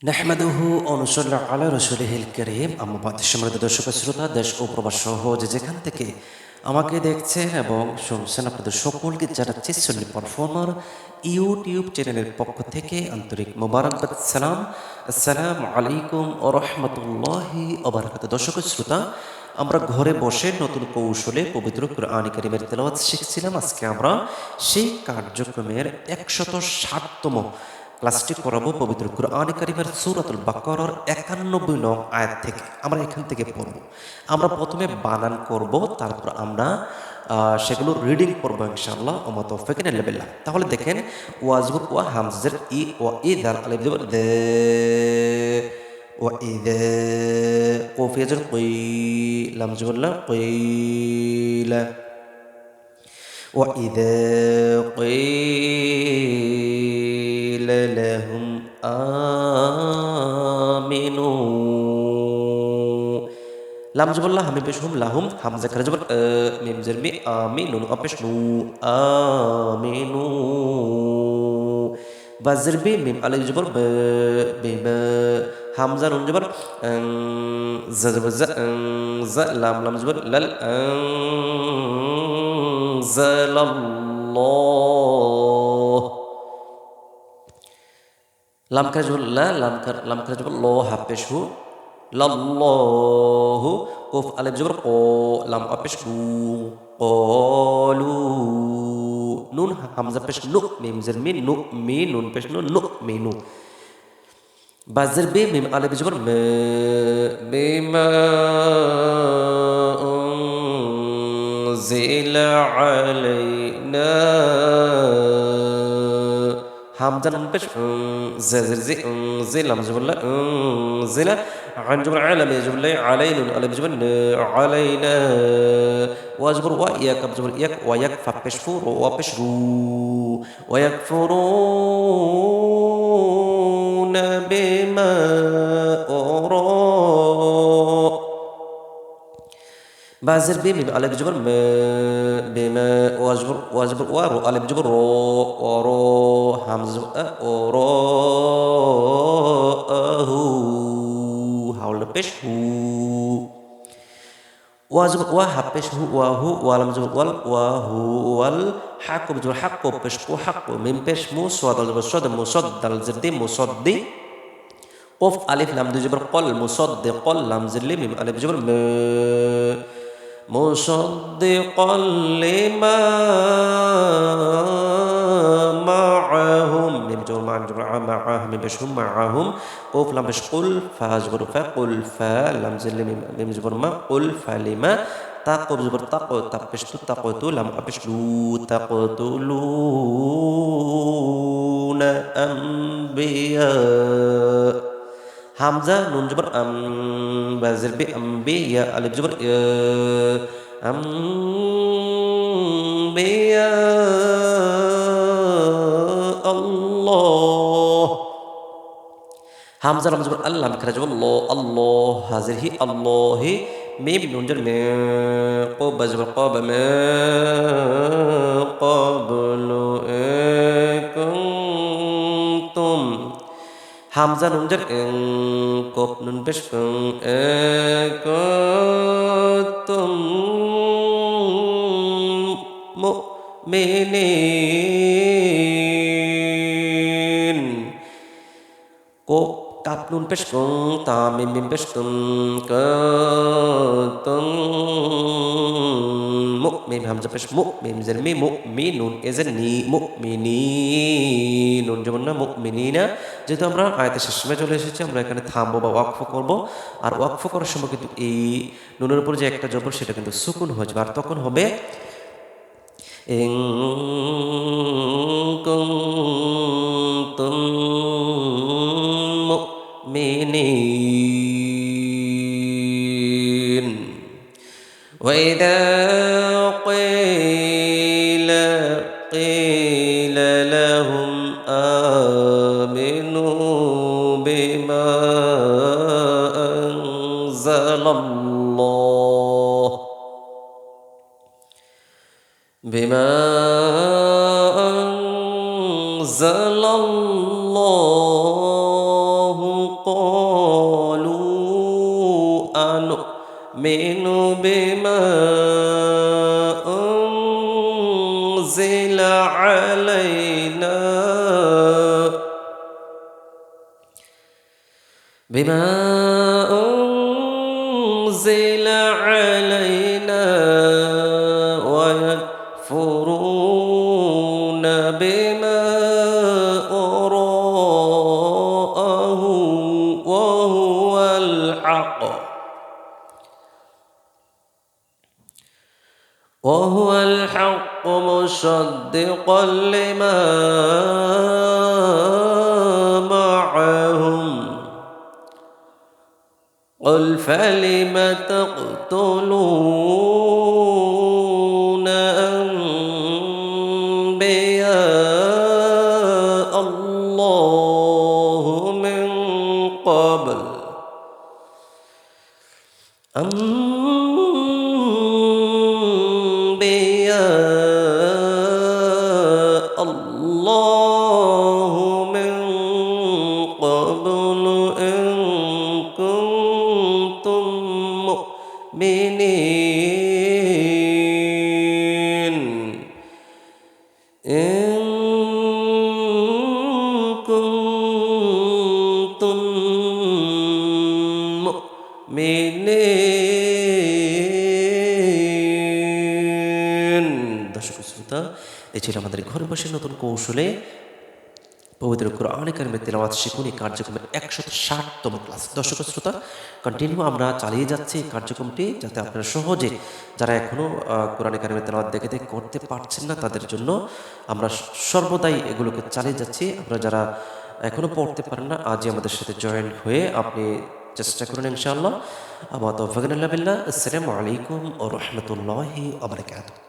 নাহমাদুহু ওয়া নুসাল্লি আলা রাসূলিহিল কারীম আম্মা বাদ। সম্মানিত দর্শক শ্রোতা, দেশ ও প্রবাস সহ যে যেখান থেকে আমাকে দেখছেন এবং শুনছেন, আপনাদের সকলকে জানাচ্ছি সুন্নি পারফর্মার ইউটিউব চ্যানেলের পক্ষ থেকে আন্তরিক মোবারকবাদ সালাম। আসসালামু আলাইকুম ওয়া রাহমাতুল্লাহি ওয়া বারাকাতুহু। দর্শক শ্রোতা, আমরা ঘরে বসে নতুন কৌশলে পবিত্র কুরআন কারীমের তেলাওয়াত শিখছিলাম। আজকে আমরা সেই কার্যক্রমের ১৬০তম ক্লাসটি করাবো পবিত্র কুরআন কারীমের সূরাতুল বাকারার ৯১ নং আয়াত থেকে। আমরা এখান থেকে পড়ব। আমরা প্রথমে বানান করব, তারপর আমরা সেগুলো রিডিং করবো ইনশাআল্লাহ। ওমা তৌফিক ইল্লা বিল্লাহ। তাহলে দেখেন, ওয়াজবুর ওয়া হামজার ই ওয়া ইদাল আলিফ জবর দে ওয়া ইদা কফ ইয়াজর কি লাম জবর লা কিলা ওয়া ইদা قيل لهم آمنوا লাম জবর লা হামে পেশ হুম লাহুম হামজা খারা জবর মিম জের মি আমিনুন অপেশ নু আমিনু বাজের বি মিম আলিফ জবর ব বিবা হামজা নুন জবর জা জবর জা জা লাম লাম জবর লাল জালাল্লাহ লাম খারা জবর লা লাম খারা জবর ল হাফেশ হু লাল্লাহু কফ আলিফ জবর ক লাম পেশ কু কলু নুন হামজা পেশ নু মিম জের মি নু মি নুন পেশ নু নু মিনু বাজের বে মিম আলিফ জবর মে বিমা উনজিলা আলাইনা হামজা নুন পেশ জাজের জি জিলাম জবরলা জিলা আন জবর আলাম জবরলা আলাইনুন আলিফ জবর আলাইনা ওয়াজবর ওয়া ইয়াক জবর ইয়াক ওয়া ইয়াক ফা পেশ ফু ওয়া পেশ রু ওয়া ইয়াকফুরুনা বিমা ওরা বাজের বে মিম আলিফ জবর মে বিমা ওয়াজবর ওয়া রু আলিফ জবর র ও র হামজা ও র হু হাওল পেশ হু ওয়াজবর ওয়া হা পেশ হু ওয়া হু ওয়ালাম জবর ওয়াল ওয়া হু ওয়াল হাক জবর হাক পেশ কো হাক মিম পেশ মু সাদ জবর সাদ মুসাদ্দাল জিদি মুসাদ্দি কফ আলিফ লাম দুই জবর কল মুসাদ্দিক কল লাম জিল্লি মিম আলিফ জবর মে مصدقا لما معهم ميم جبر مع جبر معهم بشهم معهم قف لم بش قل فاجبر فقل فلم زل ميم جبر ما قل فلما تقب جبر تقو تقشت تقتل لم أبشلو تقتلون أنبياء হামজা নুন জবর বাজের বে আম্বিয়া আলিফ জবর আম্বিয়া আল্লাহ হামজা লাম জবর আল্লাহ খারা জবর ল আল্লাহ হাজির হি আল্লাহি মিম নুন জবর মে কো বাজবর কব মে ক্বাবলু কুনতুম হামজা নুন জের কফ নুন পেশ কুনতুম মুমিনিন কফ কাপ নুন পেশ তা মিম মিম পেশ কুনতুম মুমিন হামজা পেশ মুমিন জের মি মুমিনুন এজের নি মুমিনিন যেমন না মুমিনিনা। যেহেতু আমরা আয়াতের শেষ সময় চলে এসেছি, আমরা এখানে থামবো বা ওয়াকফ করব। আর ওয়াকফ করার সময় কিন্তু এই নুনের উপর যে একটা জবর সেটা কিন্তু সুকুন হয়ে যাবে, আর তখন হবে ইন কুনতুম মুমিনিন ওয়া ইযা قيل لهم آمنوا بما أنزل الله بما أنزل الله قالوا أنؤمن بما أنزل علينا ويكفرون بما وراءه وهو الحق مصدقا لما معهم قل فلم تقتلون أنبياء الله من قبل أنبياء الله من قبل إن كنتم مؤمنين إن كنتم মুমিনিন। দর্শক শ্রোতা, এই ছিল আমাদের ঘরে বসে নতুন কৌশলে পবিত্র কোরআন কারিমের তেলাওয়াত শিখুন এই কার্যক্রমের 160তম ক্লাস। দর্শক শ্রোতা, কন্টিনিউ আমরা চালিয়ে যাচ্ছি এই কার্যক্রমটি, যাতে আপনারা সহজে যারা এখনও কোরআন কারিমের তেলাওয়াত দেখে করতে পারছেন না তাদের জন্য আমরা সর্বদাই এগুলোকে চালিয়ে যাচ্ছি। আপনারা যারা এখনও পড়তে পারেন না, আজই আমাদের সাথে জয়েন হয়ে আপনি চেষ্টা করুন ইনশাআল্লাহ। আমার তৌফিক বিল্লাহ। আসসালামু আলাইকুম ওয়া রাহমাতুল্লাহি ওয়া বারাকাতুহু।